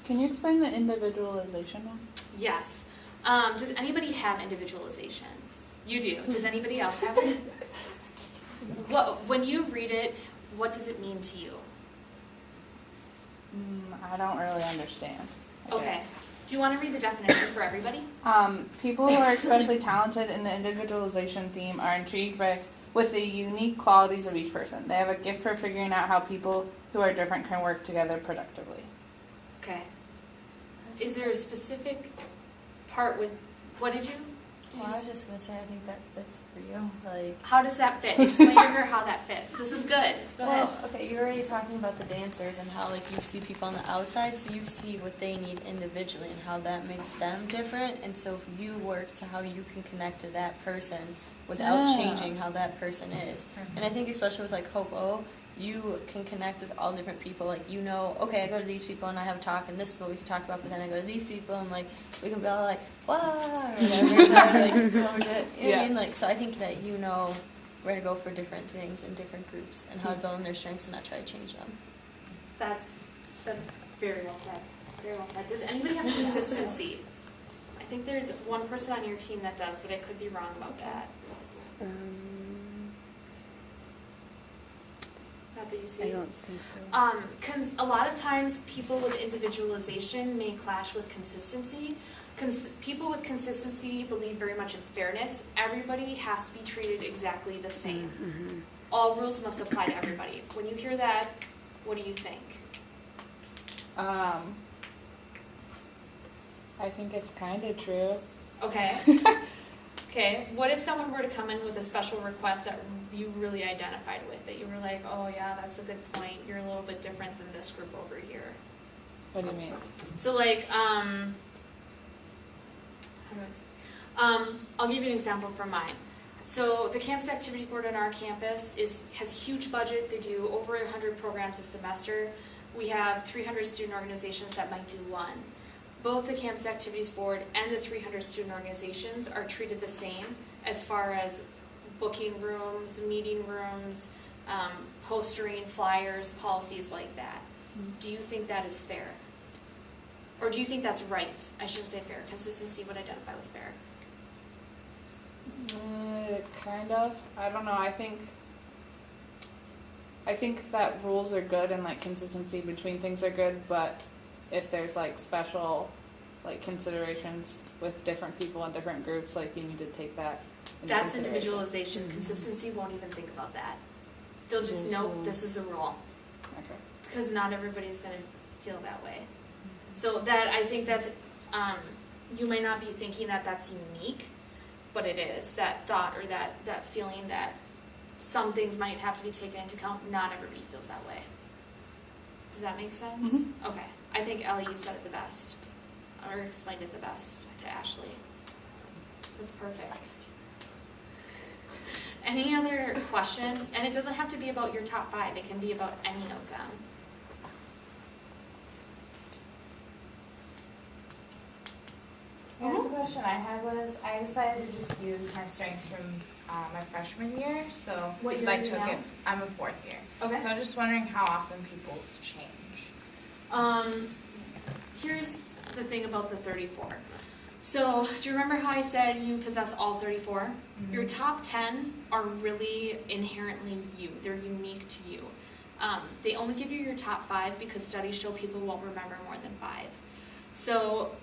Can you explain the individualization one? Yes. Does anybody have individualization? You do. Does anybody else have it? When you read it, what does it mean to you? I don't really understand. Okay. Do you want to read the definition for everybody? People who are especially talented in the individualization theme are intrigued with the unique qualities of each person. They have a gift for figuring out how people who are different can work together productively. Okay. Is there a specific part with, what did you? Well, I was just going to say, I think that fits for you. Like, how does that fit? Explain to her how that fits. This is good. Go ahead. Okay, you're already talking about the dancers and how, like, you see people on the outside, so you see what they need individually and how that makes them different. And so if you work to how you can connect to that person without changing how that person is. And I think especially with, like, Hope O, you can connect with all different people. Like, you know, okay, I go to these people and I have a talk and this is what we can talk about, but then I go to these people and, like, we can be all like, wow, or whatever. Like, you know what I mean? Like, so I think that you know where to go for different things in different groups and how to build on their strengths and not try to change them. That's very well said. Very well said. Does anybody have consistency? I think there's one person on your team that does, but I could be wrong about that. Not that you see. I don't think so. A lot of times people with individualization may clash with consistency. People with consistency believe very much in fairness. Everybody has to be treated exactly the same. Mm-hmm. All rules must apply to everybody. When you hear that, what do you think? I think it's kind of true. Okay. Okay, what if someone were to come in with a special request that you really identified with, that you were like, oh yeah, that's a good point, you're a little bit different than this group over here? What do you mean? So like, I'll give you an example from mine. So the Campus Activities Board on our campus has a huge budget. They do over 100 programs a semester. We have 300 student organizations that might do one. Both the Campus Activities Board and the 300 student organizations are treated the same as far as booking rooms, meeting rooms, postering, flyers, policies like that. Do you think that is fair? Or do you think that's right? I shouldn't say fair. Consistency would identify with fair. Kind of. I don't know. I think that rules are good and like consistency between things are good, but if there's like special like considerations with different people in different groups, like you need to take that into That's consideration. individualization. Mm-hmm. Consistency won't even think about that. They'll just know this is a rule. Okay. Because not everybody's going to feel that way. So that, I think that's, you may not be thinking that that's unique, but it is. That thought or that feeling that some things might have to be taken into account, not everybody feels that way. Does that make sense? Mm-hmm. Okay. I think, Ellie, you said it the best, or explained it the best to Ashley. That's perfect. Any other questions? And it doesn't have to be about your top 5. It can be about any of them. I guess the question I had was, I decided to just use my strengths from my freshman year, so what year I are you took now? it. I'm a 4th year. Okay. So I'm just wondering how often people's change. Here's the thing about the 34. So, do you remember how I said you possess all 34? Mm-hmm. Your top 10 are really inherently you. They're unique to you. They only give you your top 5 because studies show people won't remember more than 5. So,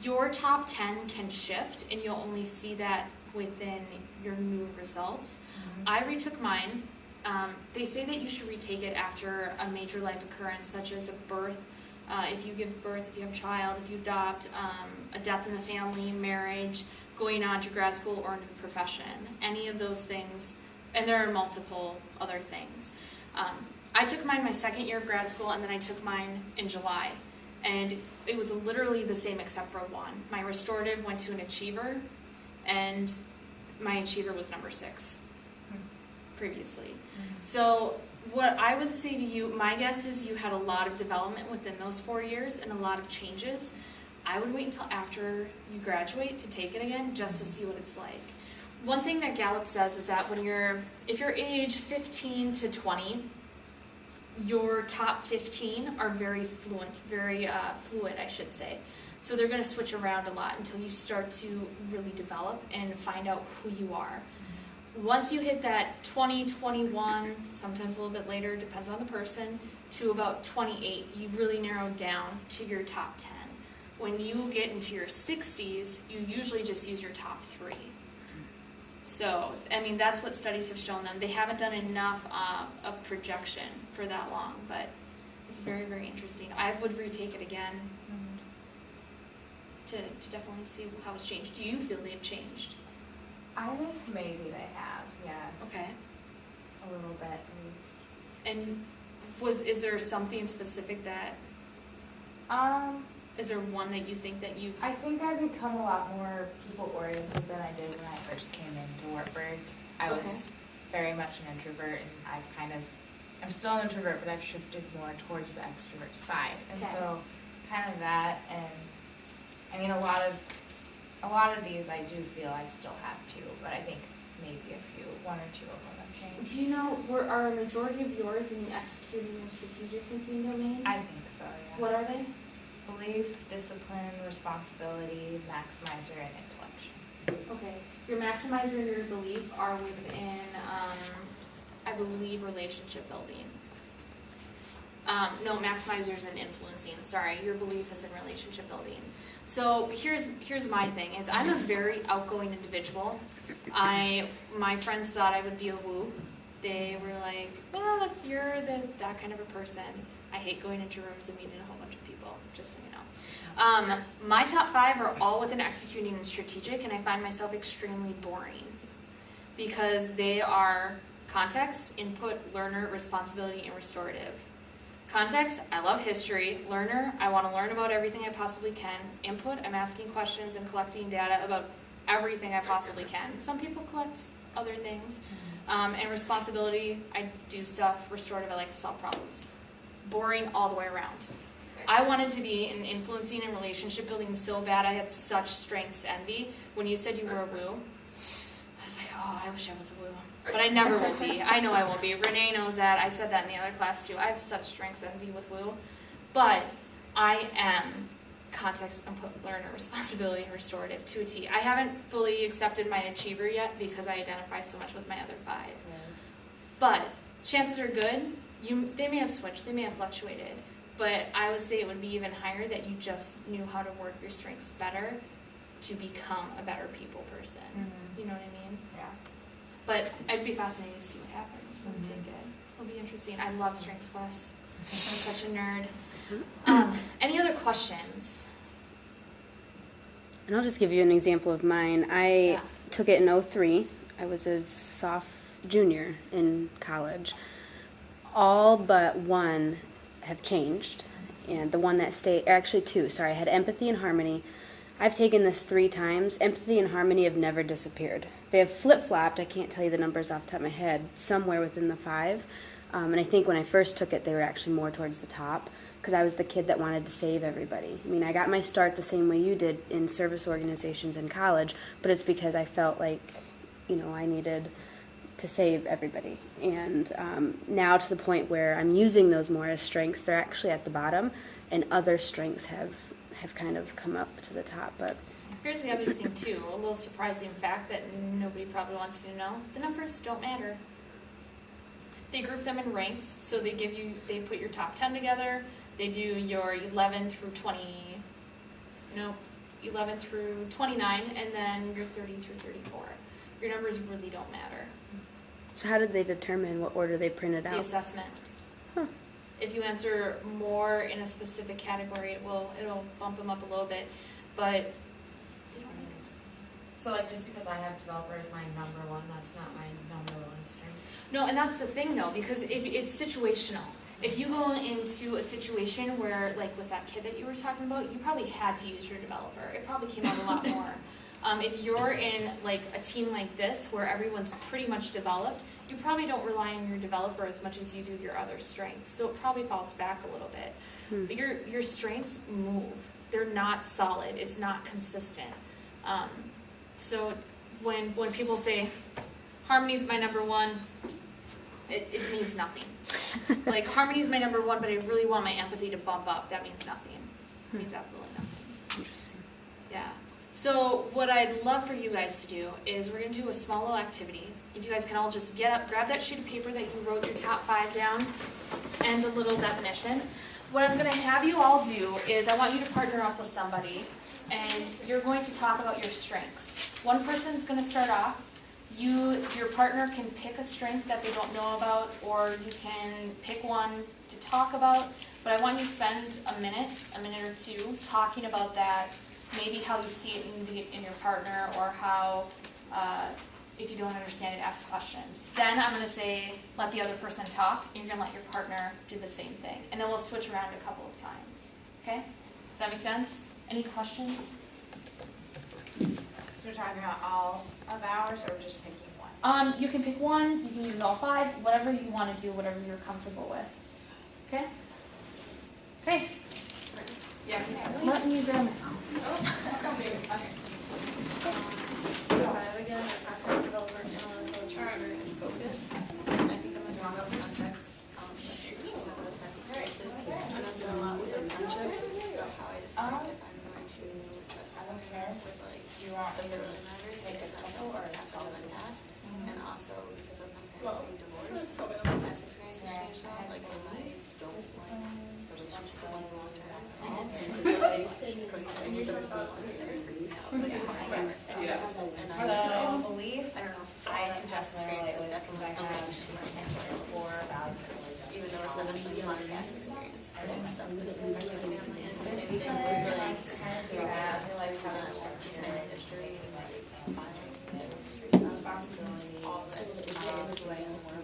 your top 10 can shift, and you'll only see that within your new results. Mm-hmm. I retook mine. They say that you should retake it after a major life occurrence, such as a birth, if you give birth, if you have a child, if you adopt, a death in the family, marriage, going on to grad school or a new profession. Any of those things, and there are multiple other things. I took mine my 2nd year of grad school, and then I took mine in July. And it was literally the same except for one. My restorative went to an achiever, and my achiever was number 6 previously. So what I would say to you, my guess is you had a lot of development within those 4 years and a lot of changes. I would wait until after you graduate to take it again just to see what it's like. One thing that Gallup says is that if you're age 15 to 20, your top 15 are very fluid, I should say. So they're going to switch around a lot until you start to really develop and find out who you are. Once you hit that 20, 21, sometimes a little bit later, depends on the person, to about 28, you've really narrowed down to your top 10. When you get into your 60s, you usually just use your top 3. So, I mean, that's what studies have shown them. They haven't done enough of projection for that long, but it's very, very interesting. I would retake it again to definitely see how it's changed. Do you feel they've changed? I think maybe they have, yeah. Okay. A little bit, at least. And is there something specific that, is there one that you think that you... I think I've become a lot more people-oriented than I did when I first came into Wartburg. I was very much an introvert, and I'm still an introvert, but I've shifted more towards the extrovert side. And so, kind of that, and I mean, a lot of these I do feel I still have to, but I think maybe one or two of them have changed. Do you know, are a majority of yours in the executing and strategic thinking domains? I think so, yeah. What are they? Belief, discipline, responsibility, maximizer, and intellection. Okay. Your maximizer and your belief are within, I believe, relationship building. No, maximizers and influencing. Sorry, your belief is in relationship building. So here's my thing. I'm a very outgoing individual. My friends thought I would be a woo. They were like, well, you're that kind of a person. I hate going into rooms and meeting a whole bunch of people, just so you know. My top 5 are all within executing and strategic, and I find myself extremely boring because they are context, input, learner, responsibility, and restorative. Context, I love history. Learner, I want to learn about everything I possibly can. Input, I'm asking questions and collecting data about everything I possibly can. Some people collect other things. And responsibility, I do stuff. Restorative, I like to solve problems. Boring all the way around. I wanted to be in influencing and relationship building so bad. I had such strengths envy. When you said you were a woo, I was like, oh, I wish I was a woo. But I never will be. I know I won't be. Renee knows that. I said that in the other class too. I have such strengths envy with woo. But I am context, input, learner, responsibility, and restorative to a T. I haven't fully accepted my achiever yet because I identify so much with my other 5. But chances are good. They may have switched. They may have fluctuated. But I would say it would be even higher that you just knew how to work your strengths better to become a better people person. You know what I mean? Yeah. But I'd be fascinated to see what happens when we take it. It'll be interesting. I love strengths class. I'm such a nerd. Any other questions? And I'll just give you an example of mine. I took it in 03. I was a junior in college. All but one have changed, and the one that stayed, actually 2, sorry, I had empathy and harmony. I've taken this 3 times. Empathy and harmony have never disappeared. They have flip-flopped, I can't tell you the numbers off the top of my head, somewhere within the 5. And I think when I first took it, they were actually more towards the top, because I was the kid that wanted to save everybody. I mean, I got my start the same way you did in service organizations in college, but it's because I felt like, I needed to save everybody. And now to the point where I'm using those more as strengths, they're actually at the bottom, and other strengths have kind of come up to the top. But here's the other thing too, a little surprising fact that nobody probably wants to know. The numbers don't matter. They group them in ranks, so they put your top 10 together, they do your 11 through 29, and then your 30 through 34. Your numbers really don't matter. so how did they determine what order they printed out? The assessment. If you answer more in a specific category, it'll bump them up a little bit, but they don't need it. So like just because I have developer as my number 1, that's not my number 1 strength? No, and that's the thing though, because if it's situational. If you go into a situation where, like with that kid that you were talking about, you probably had to use your developer. It probably came out a lot more. If you're in like a team like this where everyone's pretty much developed, you probably don't rely on your developer as much as you do your other strengths. So it probably falls back a little bit. But your strengths move. They're not solid. It's not consistent. So when people say harmony is my number 1, it means nothing. Like, harmony is my number one, but I really want my empathy to bump up. That means nothing. It means absolutely nothing. Interesting. Yeah. So what I'd love for you guys to do is we're going to do a small little activity. If you guys can all just get up, grab that sheet of paper that you wrote your top 5 down, and the little definition. What I'm going to have you all do is I want you to partner up with somebody, and you're going to talk about your strengths. One person's going to start off. Your partner can pick a strength that they don't know about, or you can pick one to talk about. But I want you to spend a minute or two, talking about that. Maybe how you see it in your partner, or how, if you don't understand it, ask questions. Then I'm going to say, let the other person talk, and you're going to let your partner do the same thing. And then we'll switch around a couple of times. Okay? Does that make sense? Any questions? So we're talking about all of ours or just picking one? You can pick one, you can use all 5, whatever you want to do, whatever you're comfortable with. Okay? Okay. Yeah. Let me grab my Again, context developer, analytical, charter, and focus. I think I'm gonna talk about context, issues with the past experiences. And also a lot with like friendships, about how I decide if I'm going to trust someone with like some family members, like depends on what's happened in my past. And also because of my parents being divorced, past experiences changed a lot, like I don't like relationships for a long time. So belief, I don't know, so I all that can past definitely experience is definitely like core values. even though it's not necessarily my past experience, but it's stuff that's in my family, and it's the same thing, we're really freaked out, just my history, like, responsibility, all of it.